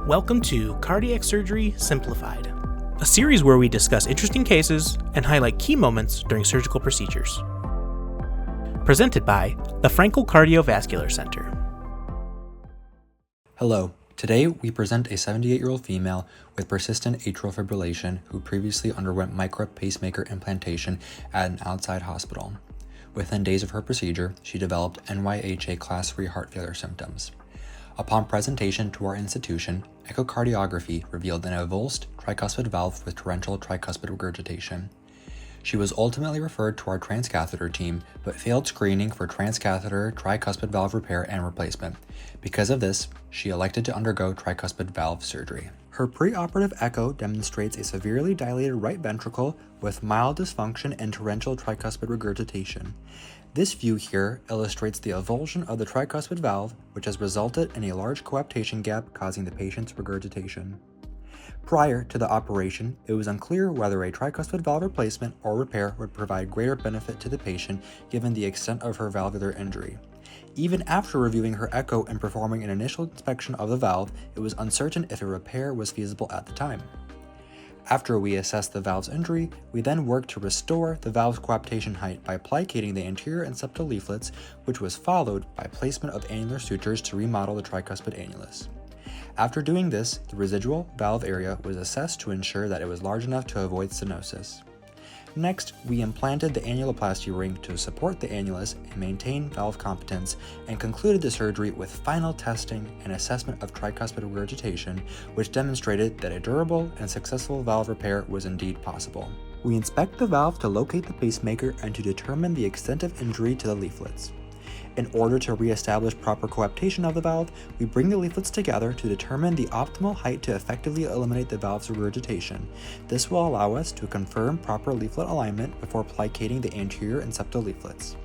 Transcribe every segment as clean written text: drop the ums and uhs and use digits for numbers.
Welcome to Cardiac Surgery Simplified, a series where we discuss interesting cases and highlight key moments during surgical procedures. Presented by the Frankel Cardiovascular Center. Hello. Today we present a 78-year-old female with persistent atrial fibrillation who previously underwent Micra Pacemaker implantation at an outside hospital. Within days of her procedure, she developed NYHA Class 3 heart failure symptoms. Upon presentation to our institution, echocardiography revealed an avulsed tricuspid valve with torrential tricuspid regurgitation. She was ultimately referred to our transcatheter team, but failed screening for transcatheter tricuspid valve repair and replacement. Because of this, she elected to undergo tricuspid valve surgery. Her preoperative echo demonstrates a severely dilated right ventricle with mild dysfunction and torrential tricuspid regurgitation. This view here illustrates the avulsion of the tricuspid valve, which has resulted in a large coaptation gap causing the patient's regurgitation. Prior to the operation, it was unclear whether a tricuspid valve replacement or repair would provide greater benefit to the patient given the extent of her valvular injury. Even after reviewing her echo and performing an initial inspection of the valve, it was uncertain if a repair was feasible at the time. After we assessed the valve's injury, we then worked to restore the valve's coaptation height by plicating the anterior and septal leaflets, which was followed by placement of annular sutures to remodel the tricuspid annulus. After doing this, the residual valve area was assessed to ensure that it was large enough to avoid stenosis. Next, we implanted the annuloplasty ring to support the annulus and maintain valve competence, and concluded the surgery with final testing and assessment of tricuspid regurgitation, which demonstrated that a durable and successful valve repair was indeed possible. We inspect the valve to locate the pacemaker and to determine the extent of injury to the leaflets. In order to re-establish proper coaptation of the valve, we bring the leaflets together to determine the optimal height to effectively eliminate the valve's regurgitation. This will allow us to confirm proper leaflet alignment before plicating the anterior and septal leaflets.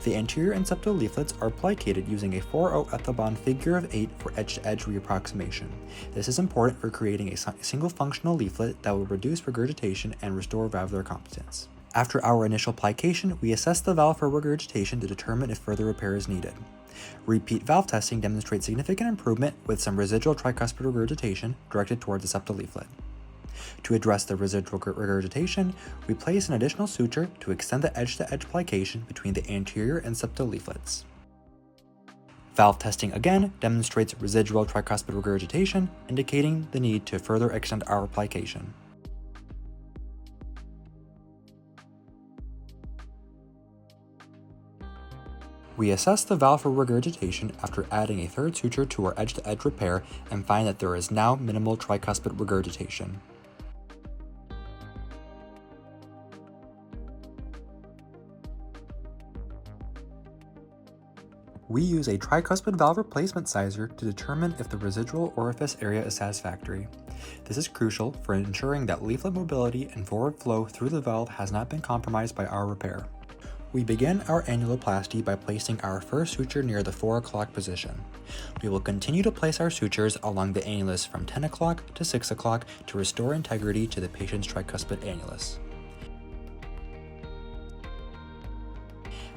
The anterior and septal leaflets are plicated using a 4-0 ethylbond figure of 8 for edge-to-edge reapproximation. This is important for creating a single functional leaflet that will reduce regurgitation and restore valvular competence. After our initial plication, we assess the valve for regurgitation to determine if further repair is needed. Repeat valve testing demonstrates significant improvement with some residual tricuspid regurgitation directed toward the septal leaflet. To address the residual regurgitation, we place an additional suture to extend the edge-to-edge plication between the anterior and septal leaflets. Valve testing again demonstrates residual tricuspid regurgitation, indicating the need to further extend our plication. We assess the valve for regurgitation after adding a third suture to our edge-to-edge repair and find that there is now minimal tricuspid regurgitation. We use a tricuspid valve replacement sizer to determine if the residual orifice area is satisfactory. This is crucial for ensuring that leaflet mobility and forward flow through the valve has not been compromised by our repair. We begin our annuloplasty by placing our first suture near the 4 o'clock position. We will continue to place our sutures along the annulus from 10 o'clock to 6 o'clock to restore integrity to the patient's tricuspid annulus.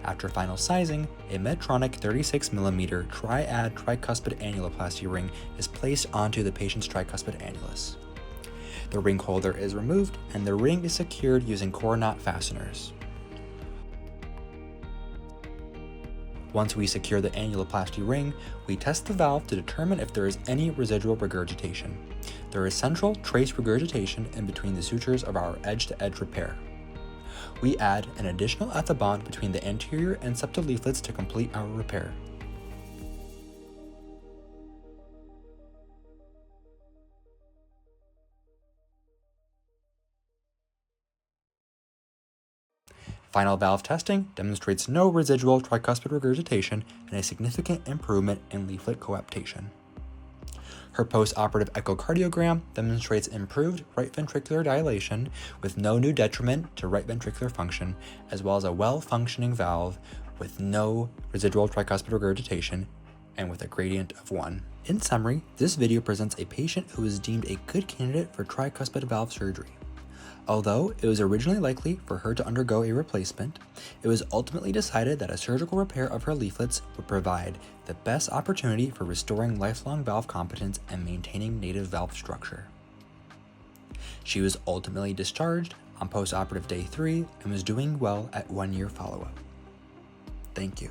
After final sizing, a Medtronic 36mm triad tricuspid annuloplasty ring is placed onto the patient's tricuspid annulus. The ring holder is removed and the ring is secured using core knot fasteners. Once we secure the annuloplasty ring, we test the valve to determine if there is any residual regurgitation. There is central trace regurgitation in between the sutures of our edge-to-edge repair. We add an additional ethylbond between the anterior and septal leaflets to complete our repair. Final valve testing demonstrates no residual tricuspid regurgitation and a significant improvement in leaflet coaptation. Her post-operative echocardiogram demonstrates improved right ventricular dilation with no new detriment to right ventricular function, as well as a well-functioning valve with no residual tricuspid regurgitation and with a gradient of 1. In summary, this video presents a patient who is deemed a good candidate for tricuspid valve surgery. Although it was originally likely for her to undergo a replacement, it was ultimately decided that a surgical repair of her leaflets would provide the best opportunity for restoring lifelong valve competence and maintaining native valve structure. She was ultimately discharged on postoperative day 3 and was doing well at 1-year follow-up. Thank you.